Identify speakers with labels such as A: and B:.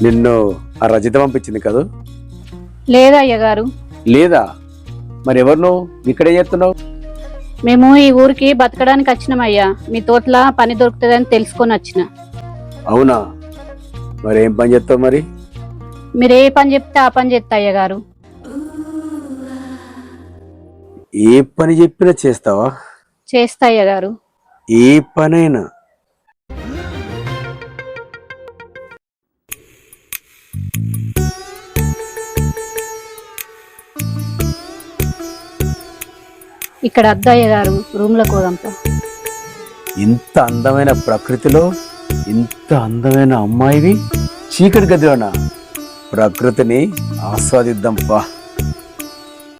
A: నిన్ను ఆ రజిత పంపించింది కదూ?
B: లేదా అయ్యగారు,
A: లేదా? మరి ఎవరు నువ్వు ఇక్కడే చేస్తున్నావు?
B: మేము ఈ ఊరికి బతకడానికి వచ్చినామయ్యా. మీ తోటలా పని దొరుకుతుందని తెలుసుకొని వచ్చిన.
A: అవునా? మరి ఏం పని చేస్తావు మరి?
B: మీరు ఏ పని చెప్తే ఆ పని చేస్తా అయ్యగారు.
A: ఏ పని చెప్పినా చేస్తావా?
B: చేస్తా అయ్యగారు.
A: ఏ పనైనా?
B: ఇక్కడ అద్దా అయ్యగారు, రూమ్లో పోదాంపా.
A: ఇంత అందమైన ప్రకృతిలో ఇంత అందమైన అమ్మాయివి చీకటి గదిలోనా? ప్రకృతిని ఆస్వాదిద్దాం పా.